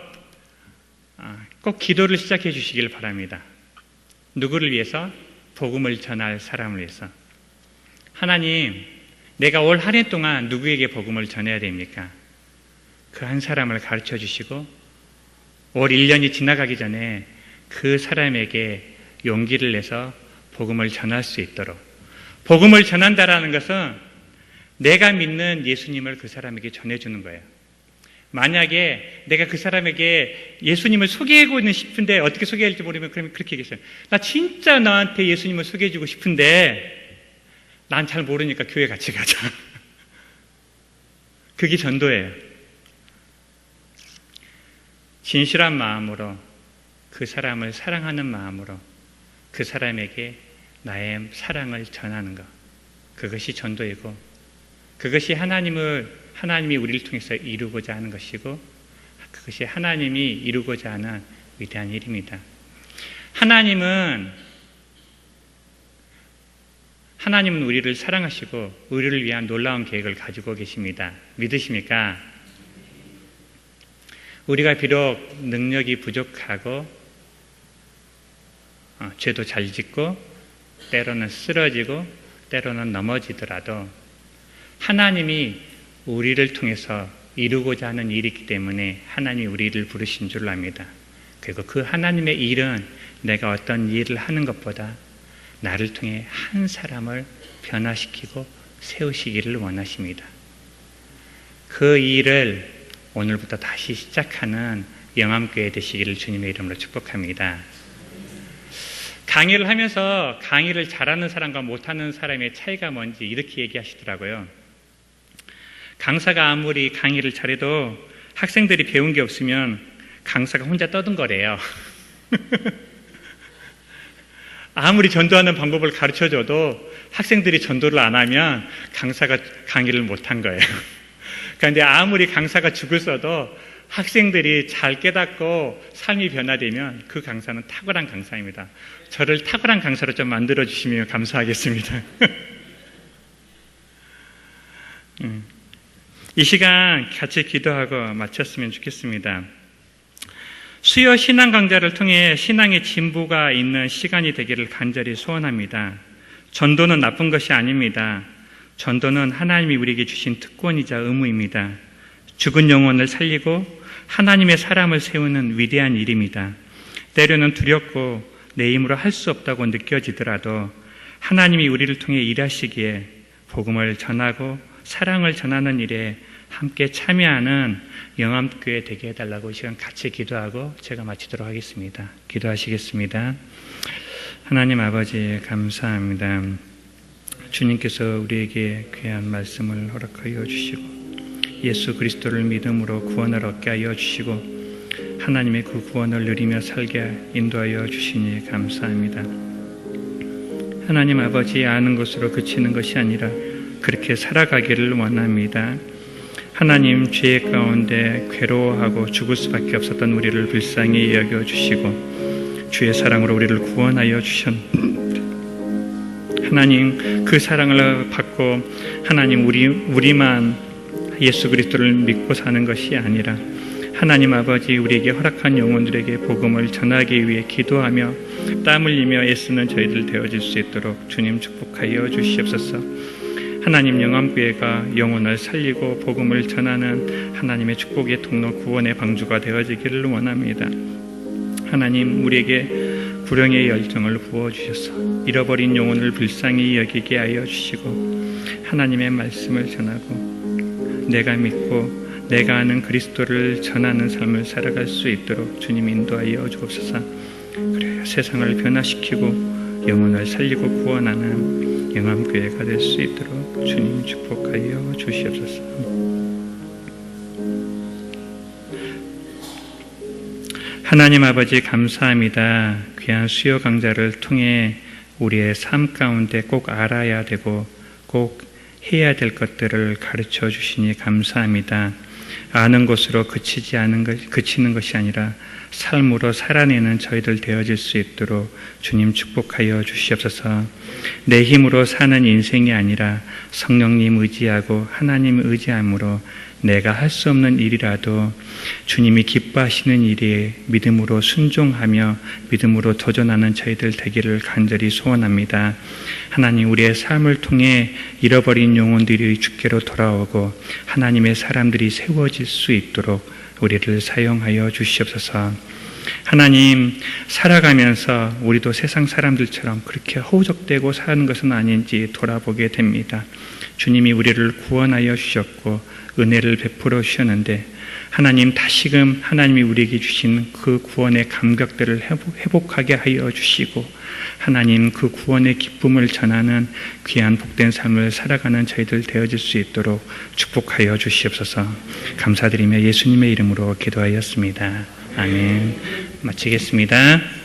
Speaker 1: 꼭 기도를 시작해 주시길 바랍니다. 누구를 위해서? 복음을 전할 사람을 위해서. 하나님, 내가 올 한 해 동안 누구에게 복음을 전해야 됩니까? 그 한 사람을 가르쳐 주시고 올 1년이 지나가기 전에 그 사람에게 용기를 내서 복음을 전할 수 있도록. 복음을 전한다라는 것은 내가 믿는 예수님을 그 사람에게 전해주는 거예요. 만약에 내가 그 사람에게 예수님을 소개하고 싶은데 어떻게 소개할지 모르면 그러면 그렇게 얘기했어요. 나 진짜 너한테 예수님을 소개해주고 싶은데 난 잘 모르니까 교회 같이 가자. 그게 전도예요. 진실한 마음으로 그 사람을 사랑하는 마음으로 그 사람에게 나의 사랑을 전하는 것. 그것이 전도이고 그것이 하나님이 우리를 통해서 이루고자 하는 것이고 그것이 하나님이 이루고자 하는 위대한 일입니다. 하나님은 우리를 사랑하시고 우리를 위한 놀라운 계획을 가지고 계십니다. 믿으십니까? 우리가 비록 능력이 부족하고 죄도 잘 짓고 때로는 쓰러지고 때로는 넘어지더라도 하나님이 우리를 통해서 이루고자 하는 일이 있기 때문에 하나님이 우리를 부르신 줄 압니다. 그리고 그 하나님의 일은 내가 어떤 일을 하는 것보다 나를 통해 한 사람을 변화시키고 세우시기를 원하십니다. 그 일을 오늘부터 다시 시작하는 영암교회 되시기를 주님의 이름으로 축복합니다. 강의를 하면서 강의를 잘하는 사람과 못하는 사람의 차이가 뭔지 이렇게 얘기하시더라고요. 강사가 아무리 강의를 잘해도 학생들이 배운 게 없으면 강사가 혼자 떠든거래요. 아무리 전도하는 방법을 가르쳐줘도 학생들이 전도를 안 하면 강사가 강의를 못한 거예요. 그런데 아무리 강사가 죽을 써도 학생들이 잘 깨닫고 삶이 변화되면 그 강사는 탁월한 강사입니다. 저를 탁월한 강사로 좀 만들어주시면 감사하겠습니다. 이 시간 같이 기도하고 마쳤으면 좋겠습니다. 수요 신앙 강좌를 통해 신앙의 진보가 있는 시간이 되기를 간절히 소원합니다. 전도는 나쁜 것이 아닙니다. 전도는 하나님이 우리에게 주신 특권이자 의무입니다. 죽은 영혼을 살리고 하나님의 사람을 세우는 위대한 일입니다. 때로는 두렵고 내 힘으로 할 수 없다고 느껴지더라도 하나님이 우리를 통해 일하시기에 복음을 전하고 사랑을 전하는 일에 함께 참여하는 영암교회 되게 해달라고 이 시간 같이 기도하고 제가 마치도록 하겠습니다. 기도하시겠습니다. 하나님 아버지 감사합니다. 주님께서 우리에게 귀한 말씀을 허락하여 주시고 예수 그리스도를 믿음으로 구원을 얻게 하여 주시고 하나님의 그 구원을 누리며 살게 인도하여 주시니 감사합니다. 하나님 아버지 아는 것으로 그치는 것이 아니라 그렇게 살아가기를 원합니다. 하나님 죄 가운데 괴로워하고 죽을 수밖에 없었던 우리를 불쌍히 여겨주시고 주의 사랑으로 우리를 구원하여 주셨는데 하나님 그 사랑을 받고 하나님 우리만 예수 그리스도를 믿고 사는 것이 아니라 하나님 아버지 우리에게 허락한 영혼들에게 복음을 전하기 위해 기도하며 땀 흘리며 애쓰는 저희들 되어질 수 있도록 주님 축복하여 주시옵소서. 하나님 영암교회가 영혼을 살리고 복음을 전하는 하나님의 축복의 통로 구원의 방주가 되어지기를 원합니다. 하나님 우리에게 구령의 열정을 부어주셔서 잃어버린 영혼을 불쌍히 여기게 하여 주시고 하나님의 말씀을 전하고 내가 믿고 내가 아는 그리스도를 전하는 삶을 살아갈 수 있도록 주님 인도하여 주옵소서. 그래야 세상을 변화시키고 영혼을 살리고 구원하는 영암교회가 될 수 있도록 주님 축복하여 주시옵소서. 하나님 아버지 감사합니다. 귀한 수요 강좌를 통해 우리의 삶 가운데 꼭 알아야 되고 꼭 해야 될 것들을 가르쳐 주시니 감사합니다. 아는 것으로 그치는 것이 아니라 삶으로 살아내는 저희들 되어질 수 있도록 주님 축복하여 주시옵소서. 내 힘으로 사는 인생이 아니라 성령님 의지하고 하나님 의지함으로 내가 할 수 없는 일이라도 주님이 기뻐하시는 일에 믿음으로 순종하며 믿음으로 도전하는 저희들 되기를 간절히 소원합니다. 하나님 우리의 삶을 통해 잃어버린 영혼들이 주께로 돌아오고 하나님의 사람들이 세워질 수 있도록 우리를 사용하여 주시옵소서. 하나님, 살아가면서 우리도 세상 사람들처럼 그렇게 허우적대고 사는 것은 아닌지 돌아보게 됩니다. 주님이 우리를 구원하여 주셨고 은혜를 베풀어 주셨는데 하나님, 다시금 하나님이 우리에게 주신 그 구원의 감격들을 회복하게 하여 주시고 하나님, 그 구원의 기쁨을 전하는 귀한 복된 삶을 살아가는 저희들 되어질 수 있도록 축복하여 주시옵소서. 감사드리며 예수님의 이름으로 기도하였습니다. 아멘. 마치겠습니다.